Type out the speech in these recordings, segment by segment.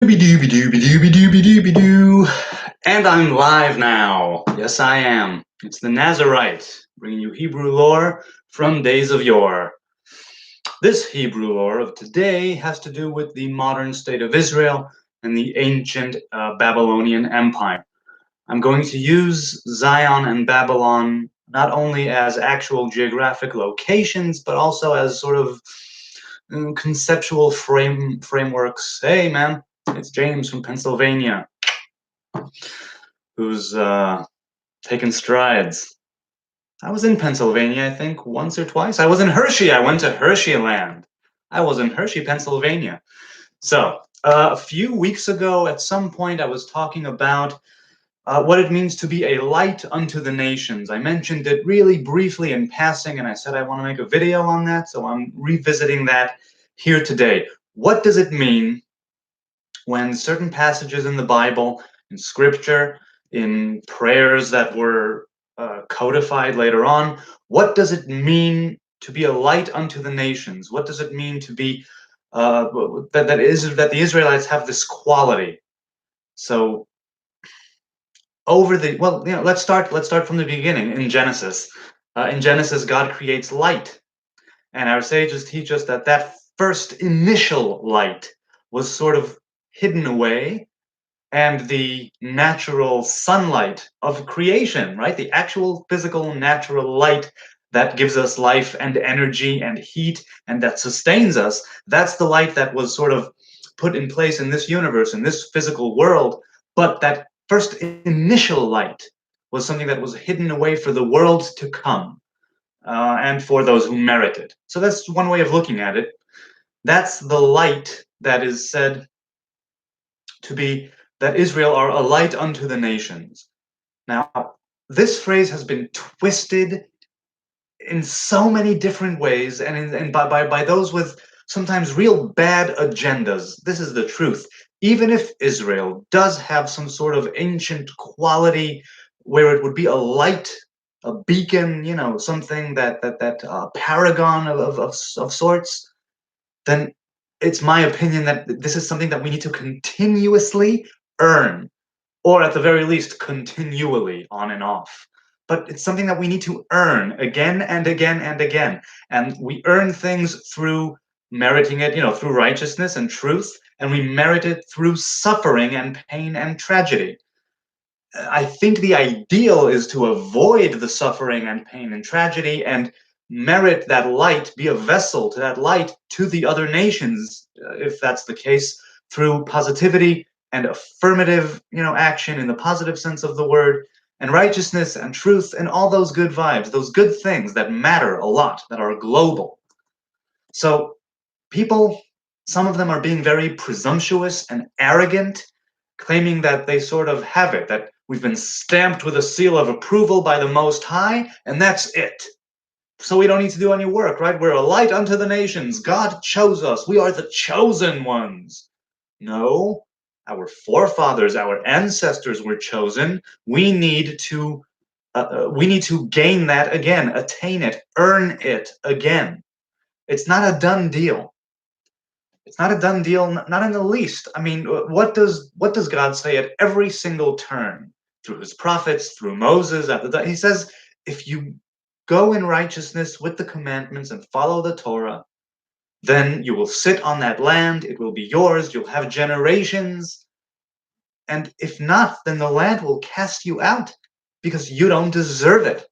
Doo-be-doo-be-doo-be-doo-be-doo-be-doo. And I'm live now. Yes, I am. It's the Nazarite, bringing you Hebrew lore from days of yore. This Hebrew lore of today has to do with the modern state of Israel and the ancient Babylonian Empire. I'm going to use Zion and Babylon not only as actual geographic locations, but also as sort of conceptual frameworks. Hey, man, it's James from Pennsylvania, who's taken strides. I was in Pennsylvania, I think, once or twice. I was in Hershey. I went to Hershey Land. I was in Hershey, Pennsylvania. So, a few weeks ago, at some point, I was talking about what it means to be a light unto the nations. I mentioned it really briefly in passing, and I said I want to make a video on that, so I'm revisiting that here today. What does it mean when certain passages in the Bible, in scripture, in prayers that were codified later on, what does it mean to be a light unto the nations? What does it mean to be that that the Israelites have this quality? So let's start from the beginning in Genesis. In Genesis, God creates light, and our sages teach us that that first initial light was sort of hidden away, and the natural sunlight of creation, right? The actual physical natural light that gives us life and energy and heat and that sustains us, that's the light that was sort of put in place in this universe, in this physical world. But that first initial light was something that was hidden away for the world to come, and for those who merit it. So that's one way of looking at it. That's the light that is said to be that Israel are a light unto the nations. Now, this phrase has been twisted in so many different ways, and by those with sometimes real bad agendas. This is the truth. Even if Israel does have some sort of ancient quality where it would be a light, a beacon, something that paragon of sorts, then it's my opinion that this is something that we need to continuously earn, or at the very least, continually on and off. But it's something that we need to earn again and again and again. And we earn things through meriting it, through righteousness and truth, and we merit it through suffering and pain and tragedy. I think the ideal is to avoid the suffering and pain and tragedy and merit that light, be a vessel to that light to the other nations, if that's the case, through positivity and affirmative, action in the positive sense of the word, and righteousness and truth and all those good vibes, those good things that matter a lot, that are global. So people, some of them are being very presumptuous and arrogant, claiming that they sort of have it, that we've been stamped with a seal of approval by the Most High, and that's it. So we don't need to do any work, right? We're a light unto the nations. God chose us. We are the chosen ones. No, our forefathers, our ancestors were chosen. We need to gain that again, attain it, earn it again. It's not a done deal. It's not a done deal, not in the least. I mean, what does God say at every single turn through his prophets, through Moses? He says, if you go in righteousness with the commandments and follow the Torah, then you will sit on that land. It will be yours. You'll have generations. And if not, then the land will cast you out because you don't deserve it.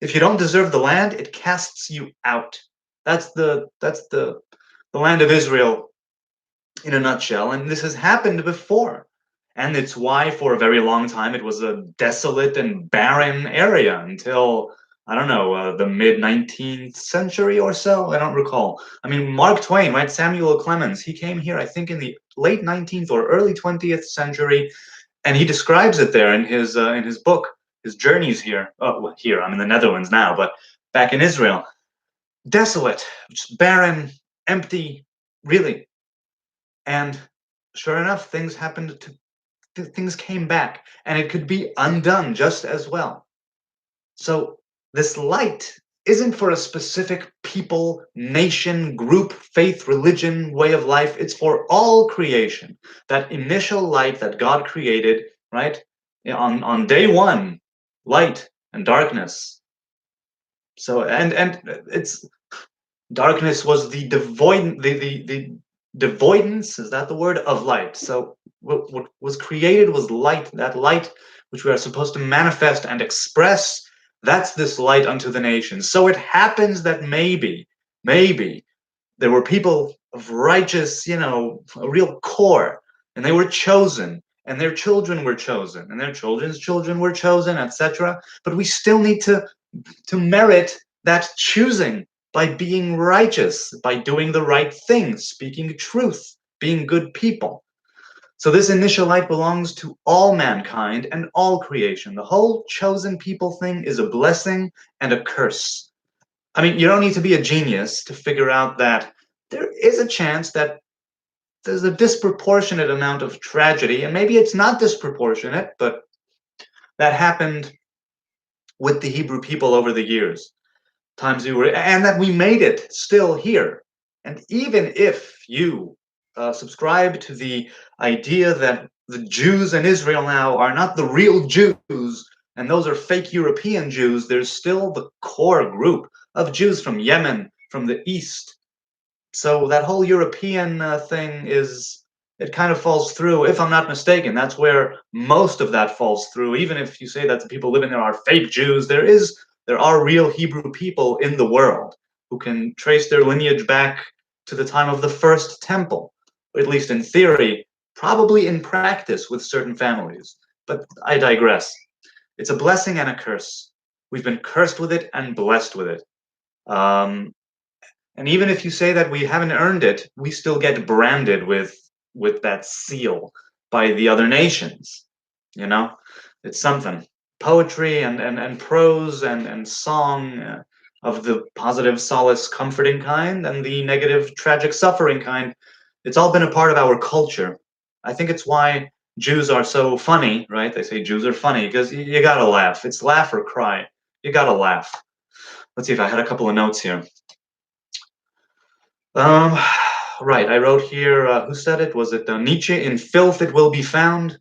If you don't deserve the land, it casts you out. That's the land of Israel in a nutshell, and this has happened before. And it's why, for a very long time, it was a desolate and barren area until, I don't know, the mid 19th century or so. I don't recall. I mean, Mark Twain, right? Samuel Clemens, he came here, I think, in the late 19th or early 20th century, and he describes it there in his book, his journeys here. Oh, well, here, I'm in the Netherlands now, but back in Israel, desolate, just barren, empty, really. And sure enough, things came back, and it could be undone just as well. So this light isn't for a specific people, nation, group, faith, religion, way of life. It's for all creation. That initial light that God created, right? On day one, light and darkness. So and it's darkness was the the devoidance, is that the word, of light. So what was created was light, that light which we are supposed to manifest and express. That's this light unto the nations. So it happens that maybe there were people of righteous, a real core, and they were chosen, and their children were chosen, and their children's children were chosen, etc. But we still need to merit that choosing by being righteous, by doing the right thing, speaking truth, being good people. So this initial light belongs to all mankind and all creation. The whole chosen people thing is a blessing and a curse. I mean, you don't need to be a genius to figure out that there is a chance that there's a disproportionate amount of tragedy, and maybe it's not disproportionate, but that happened with the Hebrew people over the years. Times we were, and that we made it still here. And even if you subscribe to the idea that the Jews in Israel now are not the real Jews, and those are fake European Jews, there's still the core group of Jews from Yemen, from the East. So that whole European thing it kind of falls through, if I'm not mistaken. That's where most of that falls through. Even if you say that the people living there are fake Jews, there are real Hebrew people in the world who can trace their lineage back to the time of the first temple, or at least in theory, probably in practice with certain families. But I digress. It's a blessing and a curse. We've been cursed with it and blessed with it. Um, and even if you say that we haven't earned it, we still get branded with that seal by the other nations. You know, it's something. Poetry and prose and song, of the positive solace comforting kind and the negative tragic suffering kind. It's all been a part of our culture. I think it's why Jews are so funny, right? They say Jews are funny because you gotta laugh. It's laugh or cry. You gotta laugh. Let's see if I had a couple of notes here. Um, right, I wrote here, who said it? Was it Nietzsche? In filth it will be found.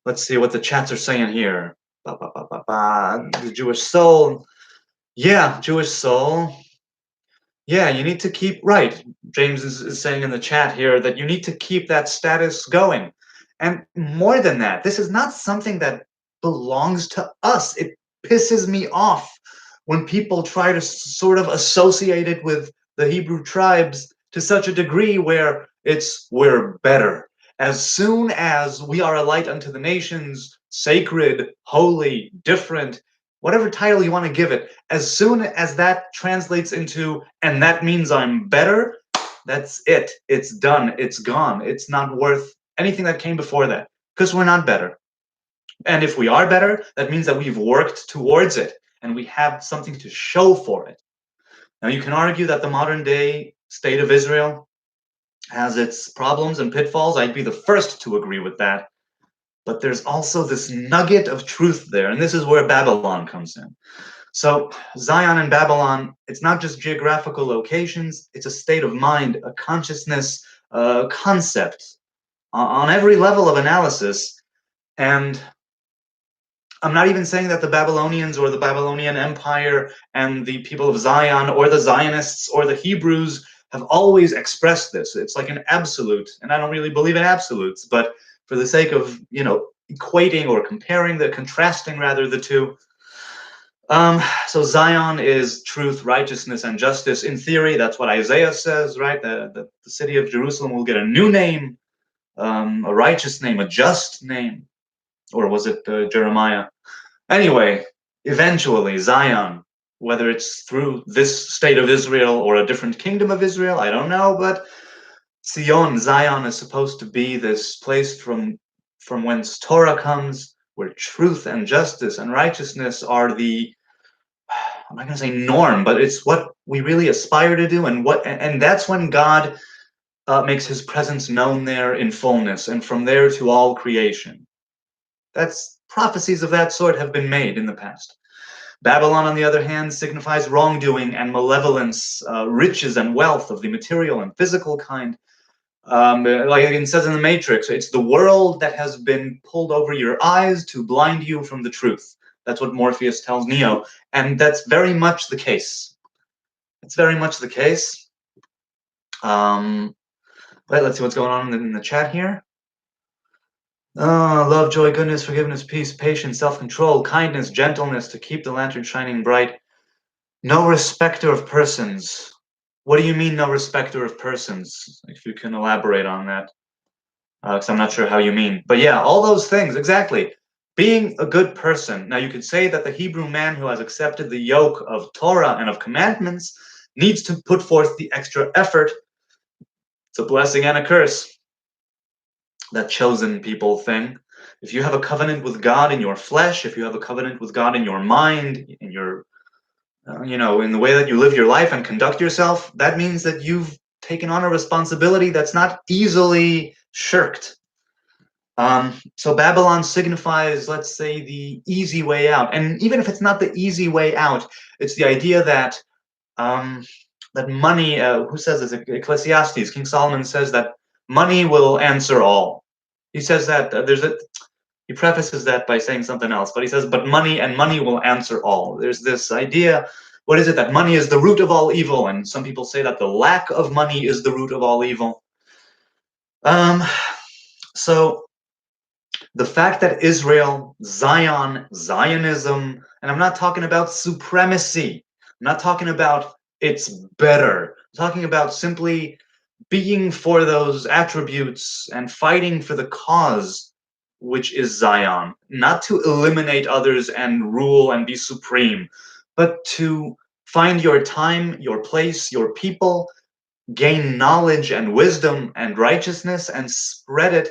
Let's see what the chats are saying here. Ba, ba, ba, ba, ba. The Jewish soul. Yeah, Jewish soul. Yeah, you need to keep, right. James is saying in the chat here that you need to keep that status going. And more than that, this is not something that belongs to us. It pisses me off when people try to sort of associate it with the Hebrew tribes to such a degree where we're better. As soon as we are a light unto the nations, sacred, holy, different, whatever title you want to give it, as soon as that translates into, and that means I'm better, that's it. It's done. It's gone. It's not worth anything that came before that, because we're not better. And if we are better, that means that we've worked towards it and we have something to show for it. Now, you can argue that the modern day state of Israel has its problems and pitfalls. I'd be the first to agree with that. But there's also this nugget of truth there, and this is where Babylon comes in. So Zion and Babylon, it's not just geographical locations, it's a state of mind, a consciousness, a concept on every level of analysis. And I'm not even saying that the Babylonians or the Babylonian Empire and the people of Zion or the Zionists or the Hebrews have always expressed this. It's like an absolute, and I don't really believe in absolutes, but for the sake of, equating or contrasting rather the two. So Zion is truth, righteousness, and justice. In theory, that's what Isaiah says, right? The city of Jerusalem will get a new name, a righteous name, a just name. Or was it Jeremiah? Anyway, eventually Zion, whether it's through this state of Israel or a different kingdom of Israel, I don't know, but Zion is supposed to be this place from whence Torah comes, where truth and justice and righteousness are the, I'm not going to say norm, but it's what we really aspire to do, and that's when God makes his presence known there in fullness, and from there to all creation. That's prophecies of that sort have been made in the past. Babylon, on the other hand, signifies wrongdoing and malevolence, riches and wealth of the material and physical kind. Like it says in the Matrix, it's the world that has been pulled over your eyes to blind you from the truth. That's what Morpheus tells Neo, and that's very much the case. It's very much the case. Let's see what's going on in the chat here. Love, joy, goodness, forgiveness, peace, patience, self-control, kindness, gentleness, to keep the lantern shining bright. No respecter of persons. What do you mean, no respecter of persons? If you can elaborate on that, because I'm not sure how you mean. But yeah, all those things, exactly. Being a good person. Now, you could say that the Hebrew man who has accepted the yoke of Torah and of commandments needs to put forth the extra effort. It's a blessing and a curse, that chosen people thing. If you have a covenant with God in your flesh, if you have a covenant with God in your mind, in your, in the way that you live your life and conduct yourself, that means that you've taken on a responsibility that's not easily shirked. So Babylon signifies, let's say, the easy way out. And even if it's not the easy way out, it's the idea that that money, who says this? Ecclesiastes, King Solomon says that money will answer all. He says that he prefaces that by saying something else, but he says, but money will answer all. There's this idea, what is it, that money is the root of all evil, and some people say that the lack of money is the root of all evil. So the fact that Israel, Zion, Zionism, and I'm not talking about supremacy, I'm not talking about it's better, I'm talking about simply being for those attributes and fighting for the cause, which is Zion, not to eliminate others and rule and be supreme, but to find your time, your place, your people, gain knowledge and wisdom and righteousness and spread it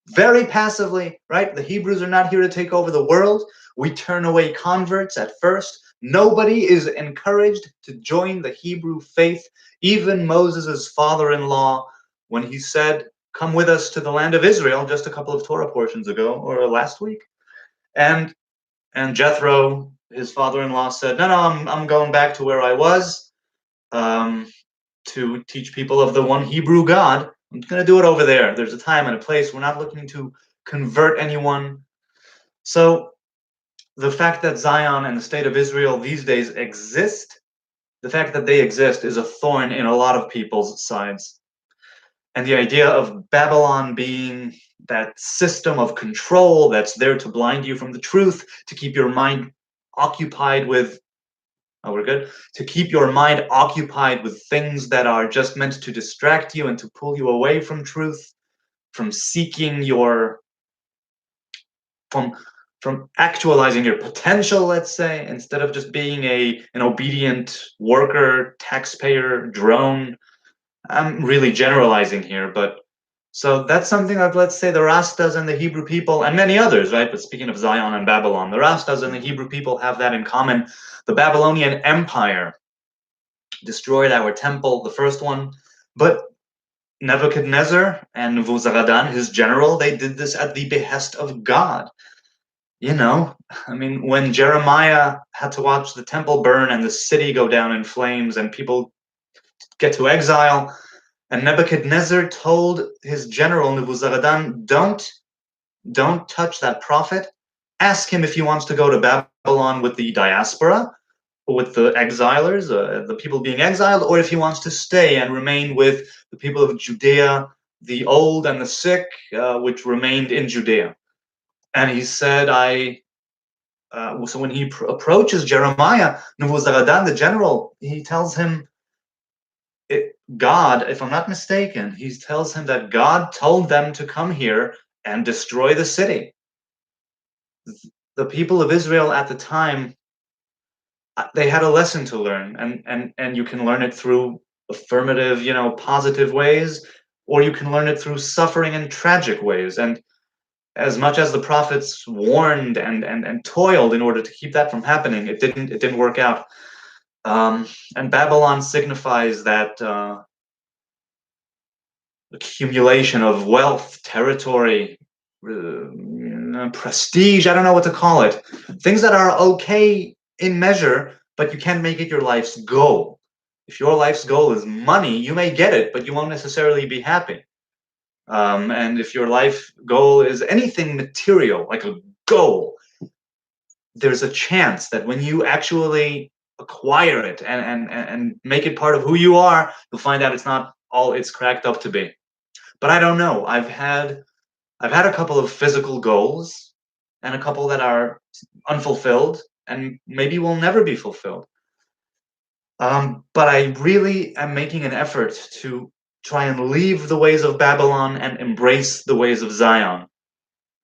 very passively, right? The Hebrews are not here to take over the world. We turn away converts at first. Nobody is encouraged to join the Hebrew faith. Even Moses' father-in-law, when he said, come with us to the land of Israel, just a couple of Torah portions ago, or last week. And Jethro, his father-in-law, said, no, I'm going back to where I was. To teach people of the one Hebrew God. I'm going to do it over there. There's a time and a place. We're not looking to convert anyone. So the fact that Zion and the state of Israel these days exist, the fact that they exist is a thorn in a lot of people's sides. And the idea of Babylon being that system of control that's there to blind you from the truth, to keep your mind occupied with we're good. To keep your mind occupied with things that are just meant to distract you and to pull you away from truth, from seeking your, from actualizing your potential, let's say, instead of just being an obedient worker, taxpayer, drone. I'm really generalizing here, but so that's something that, let's say, the Rastas and the Hebrew people, and many others, right? But speaking of Zion and Babylon, the Rastas and the Hebrew people have that in common. The Babylonian Empire destroyed our temple, the first one, but Nebuchadnezzar and Nebuzaradan, his general, they did this at the behest of God. I mean, when Jeremiah had to watch the temple burn and the city go down in flames and people get to exile, and Nebuchadnezzar told his general Nebuzaradan, don't touch that prophet. Ask him if he wants to go to Babylon with the diaspora, with the exilers, the people being exiled, or if he wants to stay and remain with the people of Judea, the old and the sick, which remained in Judea. And he said, so when he approaches Jeremiah, Nebuzaradan, the general, he tells him, God, if I'm not mistaken, he tells him that God told them to come here and destroy the city. The people of Israel at the time, they had a lesson to learn, and you can learn it through affirmative, positive ways, or you can learn it through suffering and tragic ways. And as much as the prophets warned and toiled in order to keep that from happening, it didn't work out. And Babylon signifies that accumulation of wealth, territory, prestige. I don't know what to call it. Things that are okay in measure, but you can't make it your life's goal. If your life's goal is money, you may get it, but you won't necessarily be happy. And if your life goal is anything material, like a goal, there's a chance that when you actually acquire it and make it part of who you are, you'll find out it's not all it's cracked up to be. But I don't know. I've had a couple of physical goals and a couple that are unfulfilled and maybe will never be fulfilled. But I really am making an effort to try and leave the ways of Babylon and embrace the ways of Zion.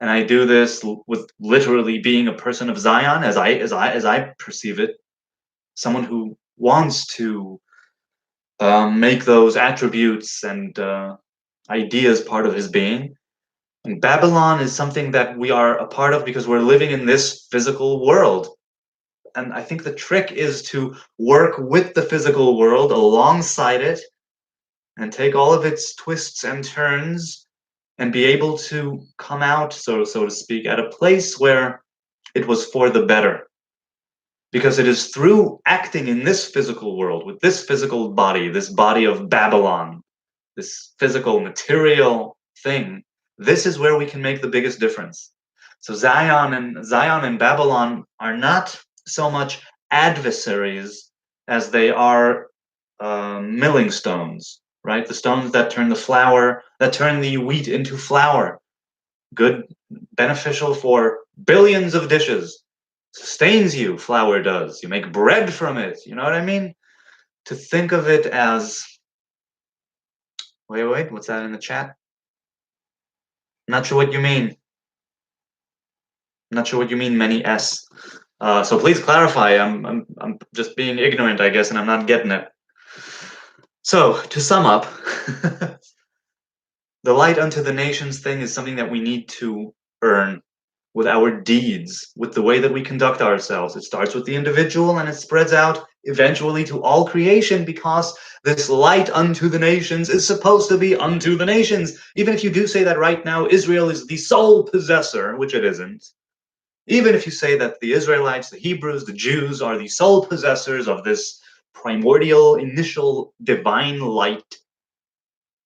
And I do this with literally being a person of Zion, as I perceive it, someone who wants to make those attributes and ideas part of his being. And Babylon is something that we are a part of because we're living in this physical world. And I think the trick is to work with the physical world alongside it and take all of its twists and turns and be able to come out, so to speak, at a place where it was for the better. Because it is through acting in this physical world, with this physical body, this body of Babylon, this physical material thing, this is where we can make the biggest difference. So Zion and Babylon are not so much adversaries as they are milling stones, right? The stones that turn the wheat into flour. Good, beneficial for billions of dishes. Sustains you, flour does. You make bread from it. You know what I mean? To think of it as, wait, what's that in the chat? Not sure what you mean. Not sure what you mean, many S. So please clarify. I'm just being ignorant, I guess, and I'm not getting it. So to sum up, the light unto the nations thing is something that we need to earn with our deeds, with the way that we conduct ourselves. It starts with the individual and it spreads out eventually to all creation, because this light unto the nations is supposed to be unto the nations. Even if you do say that right now Israel is the sole possessor, which it isn't, even if you say that the Israelites, the Hebrews, the Jews are the sole possessors of this primordial, initial divine light,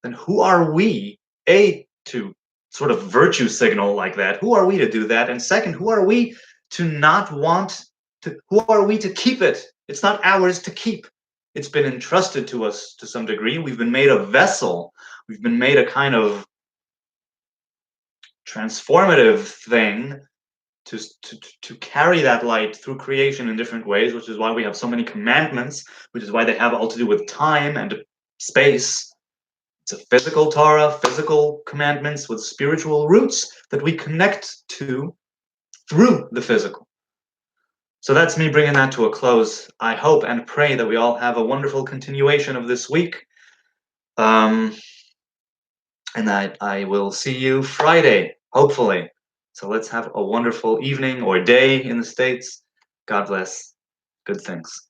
then who are we, A, to sort of virtue signal like that? Who are we to do that? And second, who are we to not want to, who are we to keep it? It's not ours to keep. It's been entrusted to us to some degree. We've been made a vessel. We've been made a kind of transformative thing to carry that light through creation in different ways, which is why we have so many commandments, which is why they have all to do with time and space. It's a physical Torah, physical commandments with spiritual roots that we connect to through the physical. So that's me bringing that to a close. I hope and pray that we all have a wonderful continuation of this week. And I will see you Friday, hopefully. So let's have a wonderful evening or day in the States. God bless. Good things.